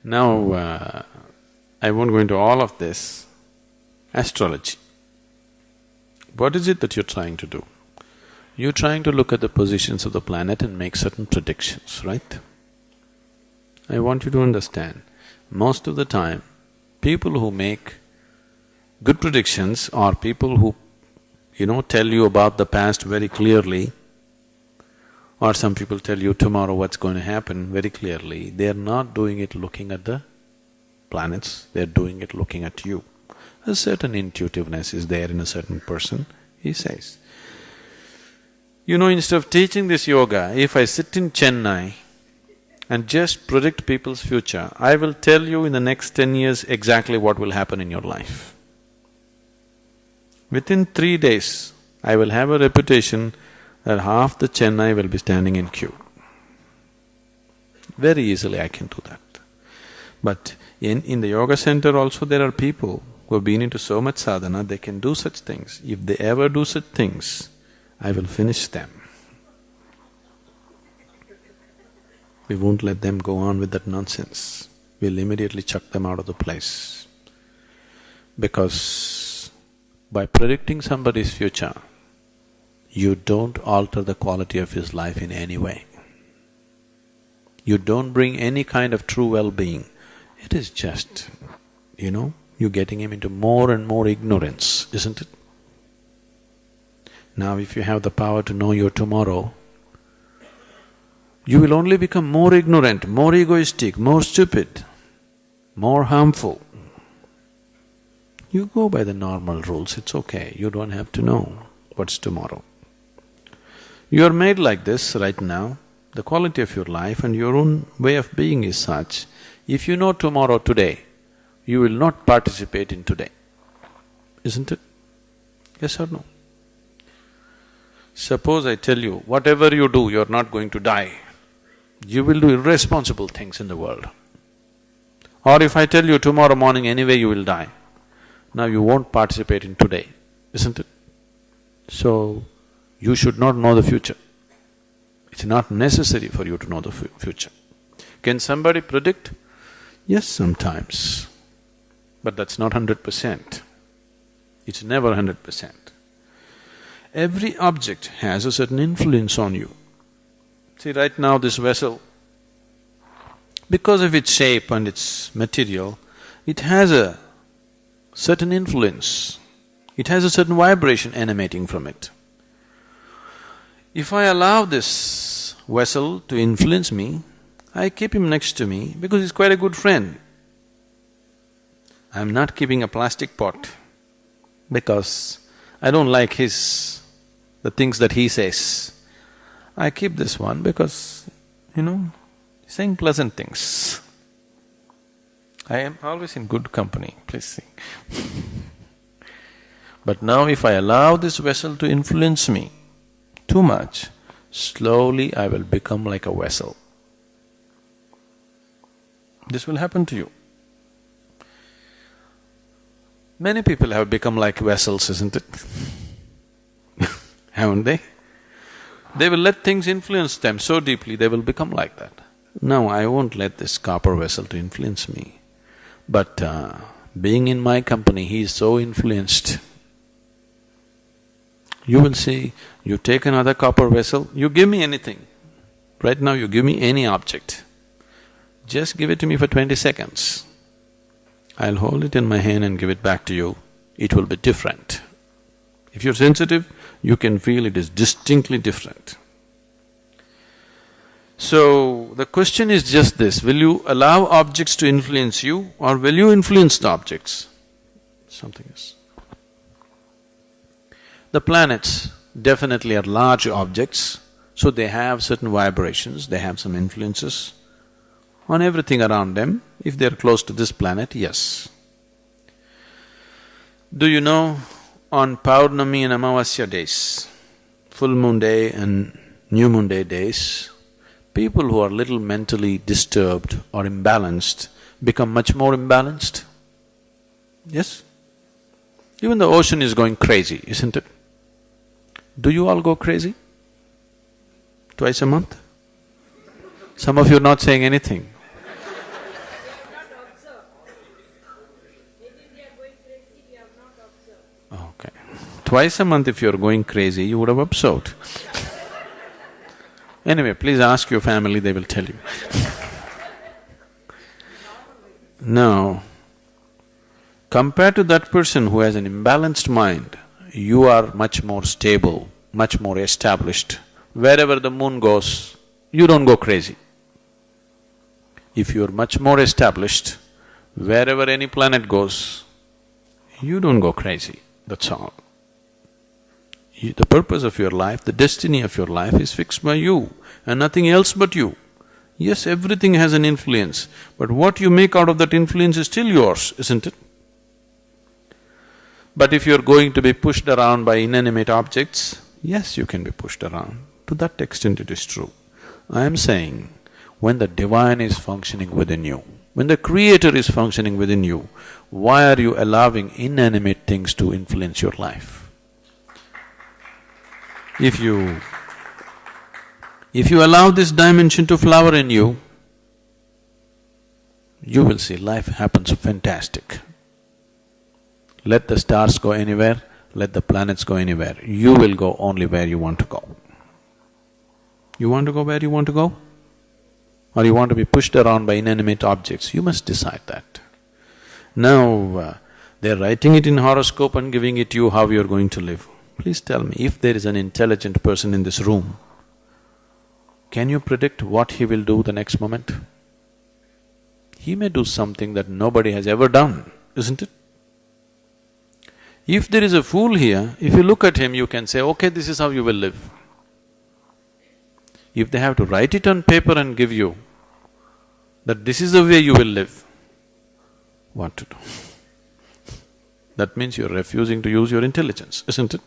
Now, I won't go into all of this. Astrology. What is it that you're trying to do? You're trying to look at the positions of the planet and make certain predictions, right? I want you to understand, most of the time, people who make good predictions are people who, tell you about the past very clearly, or some people tell you tomorrow what's going to happen very clearly. They're not doing it looking at the planets, they're doing it looking at you. A certain intuitiveness is there in a certain person, he says. Instead of teaching this yoga, if I sit in Chennai and just predict people's future, I will tell you in the next 10 years exactly what will happen in your life. Within 3 days, I will have a reputation that half the Chennai will be standing in queue. Very easily I can do that. But in the yoga center also there are people who have been into so much sadhana, they can do such things. If they ever do such things, I will finish them. We won't let them go on with that nonsense. We'll immediately chuck them out of the place. Because by predicting somebody's future, you don't alter the quality of his life in any way. You don't bring any kind of true well-being. It is just, you're getting him into more and more ignorance, isn't it? Now if you have the power to know your tomorrow, you will only become more ignorant, more egoistic, more stupid, more harmful. You go by the normal rules, it's okay, you don't have to know what's tomorrow. You are made like this right now, the quality of your life and your own way of being is such, if you know tomorrow today, you will not participate in today, isn't it? Yes or no? Suppose I tell you, whatever you do, you're not going to die. You will do irresponsible things in the world. Or if I tell you tomorrow morning anyway you will die, now you won't participate in today, isn't it? So, you should not know the future. It's not necessary for you to know the future. Can somebody predict? Yes, sometimes. But that's not 100%. It's never 100%. Every object has a certain influence on you. See, right now this vessel, because of its shape and its material, it has a certain influence. It has a certain vibration emanating from it. If I allow this vessel to influence me, I keep him next to me because he's quite a good friend. I'm not keeping a plastic pot because I don't like the things that he says. I keep this one because, he's saying pleasant things. I am always in good company, please see. But now if I allow this vessel to influence me too much, slowly I will become like a vessel. This will happen to you. Many people have become like vessels, isn't it? Haven't they? They will let things influence them so deeply, they will become like that. No, I won't let this copper vessel to influence me. But being in my company, he is so influenced. You will see, you take another copper vessel, you give me anything. Right now you give me any object. Just give it to me for 20 seconds. I'll hold it in my hand and give it back to you. It will be different. If you're sensitive, you can feel it is distinctly different. So, the question is just this, will you allow objects to influence you or will you influence the objects? Something else. The planets definitely are large objects, so they have certain vibrations, they have some influences on everything around them. If they're close to this planet, yes. Do you know, on Paurnami and Amavasya days, full moon day and new moon day days, people who are little mentally disturbed or imbalanced become much more imbalanced. Yes? Even the ocean is going crazy, isn't it? Do you all go crazy? Twice a month? Some of you are not saying anything. Twice a month if you're going crazy, you would have absorbed. Anyway, please ask your family, they will tell you. Now, compared to that person who has an imbalanced mind, you are much more stable, much more established. Wherever the moon goes, you don't go crazy. If you're much more established, wherever any planet goes, you don't go crazy, that's all. The purpose of your life, the destiny of your life is fixed by you and nothing else but you. Yes, everything has an influence, but what you make out of that influence is still yours, isn't it? But if you're going to be pushed around by inanimate objects, yes, you can be pushed around. To that extent it is true. I am saying, when the divine is functioning within you, when the creator is functioning within you, why are you allowing inanimate things to influence your life? If you allow this dimension to flower in you, you will see life happens fantastic. Let the stars go anywhere, let the planets go anywhere, you will go only where you want to go. You want to go where you want to go? Or you want to be pushed around by inanimate objects? You must decide that. Now, they're writing it in horoscope and giving it to you how you're going to live. Please tell me, if there is an intelligent person in this room, can you predict what he will do the next moment? He may do something that nobody has ever done, isn't it? If there is a fool here, if you look at him, you can say, okay, this is how you will live. If they have to write it on paper and give you that this is the way you will live, what to do? That means you're refusing to use your intelligence, isn't it?